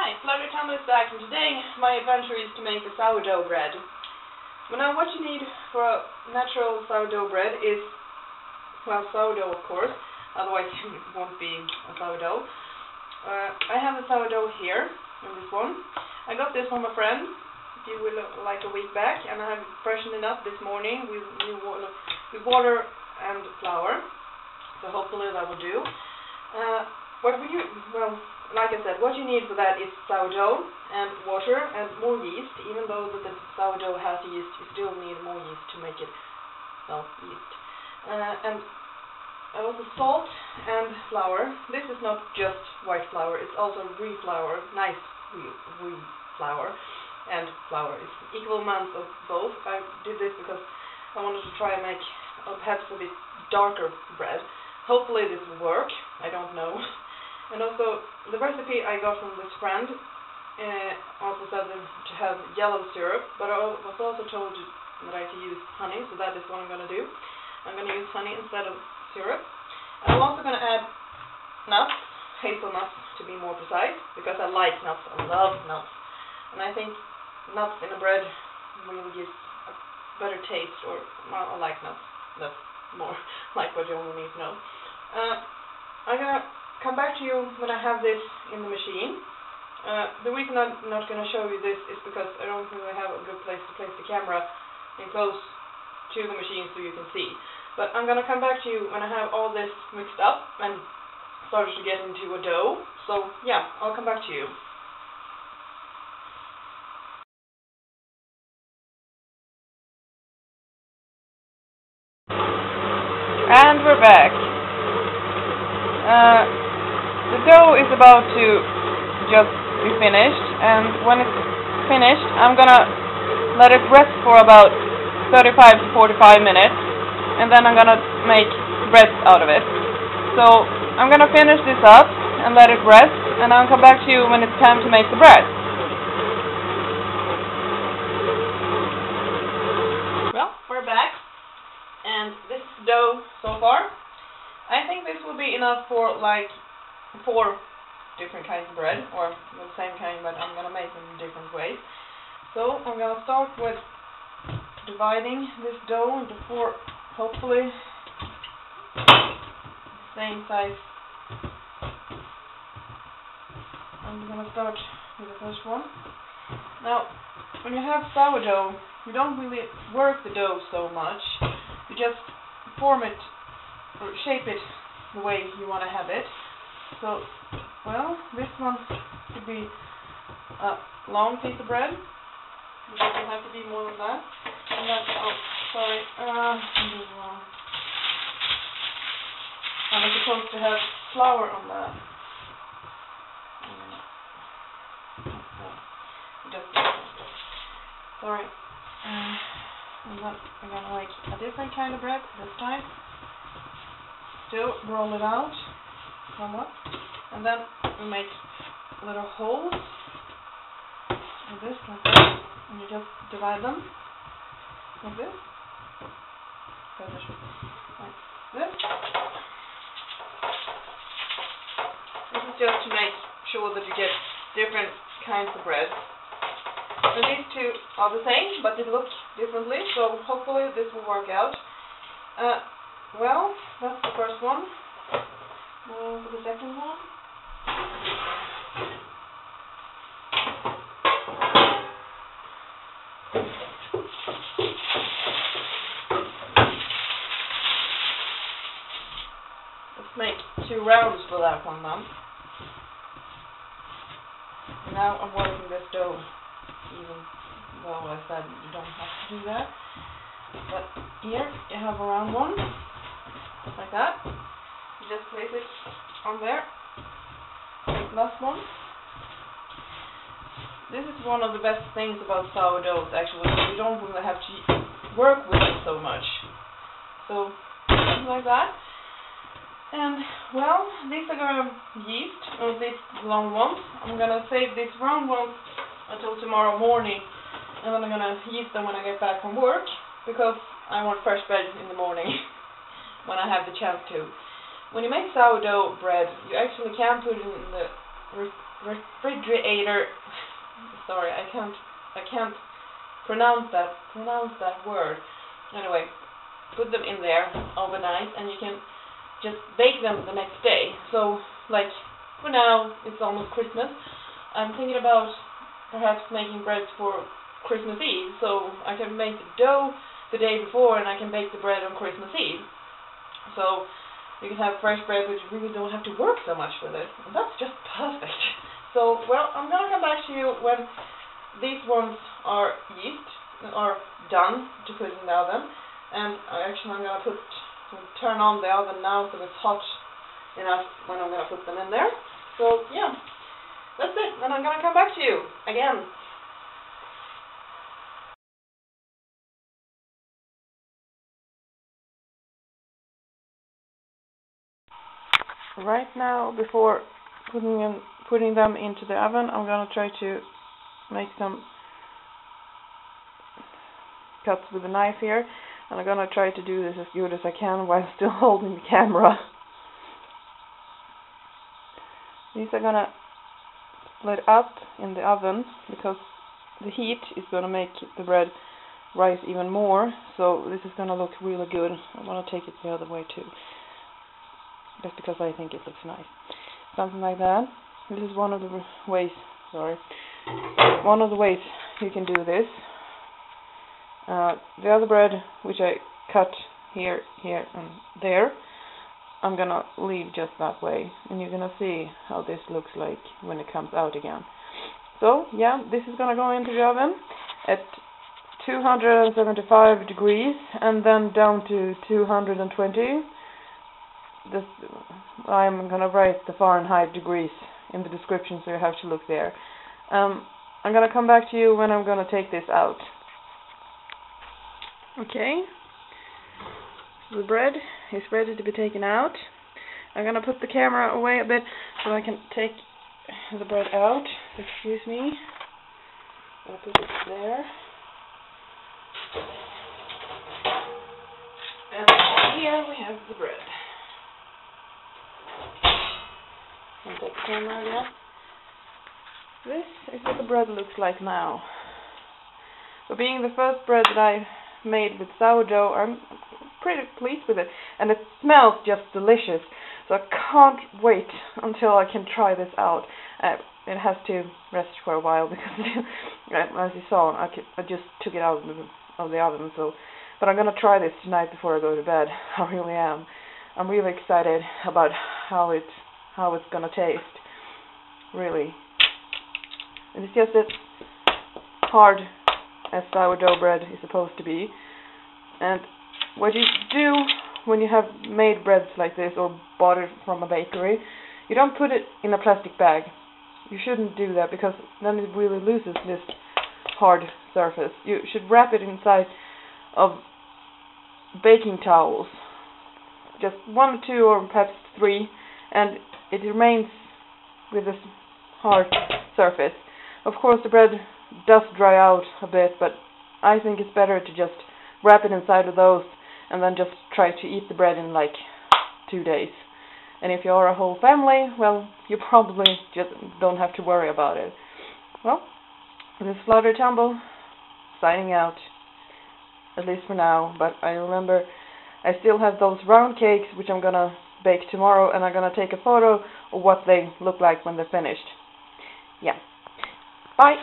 Hi, Tumble is back, and today my adventure is to make a sourdough bread. Well, now what you need for a natural sourdough bread is, well, sourdough of course, otherwise it won't be a sourdough. I have a sourdough here, in this one. I got this from a friend, if you will, like a week back, and I have freshened it up this morning with water and flour, so hopefully that will do. Like I said, what you need for that is sourdough and water and more yeast. Even though the sourdough has yeast, you still need more yeast to make it, well, yeast. And also salt and flour. This is not just white flour, it's also rye flour, nice rye flour and flour. It's equal amounts of both. I did this because I wanted to try and make perhaps a bit darker bread. Hopefully this will work, I don't know. And also, the recipe I got from this friend also said to have yellow syrup, but I was also told that I could use honey, so that is what I'm going to do. I'm going to use honey instead of syrup. And I'm also going to add nuts, hazelnuts to be more precise, because I like nuts, I love nuts. And I think nuts in a bread really gives a better taste, or, well, I like nuts. That's more like what you only need to know. I'm going to come back to you when I have this in the machine. The reason I'm not going to show you this is because I don't really have a good place to place the camera and close to the machine so you can see. But I'm going to come back to you when I have all this mixed up and started to get into a dough. So yeah, I'll come back to you. And we're back. The dough is about to just be finished, and when it's finished, I'm gonna let it rest for about 35 to 45 minutes, and then I'm gonna make bread out of it. So I'm gonna finish this up and let it rest, and I'll come back to you when it's time to make the bread. Well, we're back, and this is the dough so far. I think this will be enough for like 4 different kinds of bread, or the same kind, but I'm going to make them in different ways. So I'm going to start with dividing this dough into 4, hopefully, same size. I'm going to start with the first one. Now, when you have sourdough, you don't really work the dough so much. You just form it, or shape it the way you want to have it. So, well, this one could be a long piece of bread. It doesn't have to be more than that. And then, oh, sorry, I was supposed to have flour on that. Sorry. And then I'm gonna make a different kind of bread this time. Still roll it out somewhat, and then we make little holes like this, and you just divide them like this. Like this. This is just to make sure that you get different kinds of bread. So these two are the same, but they look differently, so hopefully this will work out. Well, that's the first one. For the second one. Let's make 2 rounds for that one then. Now I'm working this dough, even though I said you don't have to do that. But here you have a round one, like that. You just place it on there. Last one. This is one of the best things about sourdoughs, actually. You don't really have to work with it so much. So, like that. And, well, these are going to yeast, or these long ones. I'm going to save these round ones until tomorrow morning, and then I'm going to yeast them when I get back from work, because I want fresh bread in the morning when I have the chance to. When you make sourdough bread, you actually can put it in the refrigerator. Sorry, I can't pronounce that word. Anyway, put them in there overnight, and you can just bake them the next day. So, like, for now, it's almost Christmas. I'm thinking about perhaps making breads for Christmas Eve, so I can make the dough the day before, and I can bake the bread on Christmas Eve. So you can have fresh bread, but you really don't have to work so much with it. And that's just perfect. So, well, I'm gonna come back to you when these ones are done to put in the oven. And I'm gonna turn on the oven now so it's hot enough when I'm gonna put them in there. So yeah, that's it. And I'm gonna come back to you again. Right now, before putting them into the oven, I'm gonna try to make some cuts with a knife here, and I'm gonna try to do this as good as I can while still holding the camera. These are gonna split up in the oven because the heat is gonna make the bread rise even more, so this is gonna look really good. I'm gonna take it the other way too, just because I think it looks nice. Something like that. This is one of the ways, you can do this. The other bread, which I cut here, and there, I'm gonna leave just that way, and you're gonna see how this looks like when it comes out again. So yeah, this is gonna go into the oven at 275 degrees and then down to 220. I'm gonna write the Fahrenheit degrees in the description, so you have to look there. I'm gonna come back to you when I'm gonna take this out. Okay, the bread is ready to be taken out. I'm gonna put the camera away a bit so I can take the bread out. Excuse me. I'll put it there. And here we have the bread. And take the camera again. This is what the bread looks like now. For being the first bread that I made with sourdough, I'm pretty pleased with it, and it smells just delicious, so I can't wait until I can try this out. It has to rest for a while because as you saw, I just took it out of the oven, but I'm gonna try this tonight before I go to bed. I really am. I'm really excited about how it's gonna taste, really. And it's just as hard as sourdough bread is supposed to be. And what you do when you have made breads like this or bought it from a bakery, you don't put it in a plastic bag. You shouldn't do that because then it really loses this hard surface. You should wrap it inside of baking towels, just 1 or 2 or perhaps 3, and it remains with this hard surface. Of course, the bread does dry out a bit, but I think it's better to just wrap it inside of those and then just try to eat the bread in like 2 days. And if you're a whole family, well, you probably just don't have to worry about it. Well, this is Flutter Tumble signing out, at least for now. But I remember I still have those round cakes which I'm gonna bake tomorrow, and I'm gonna take a photo of what they look like when they're finished. Yeah. Bye.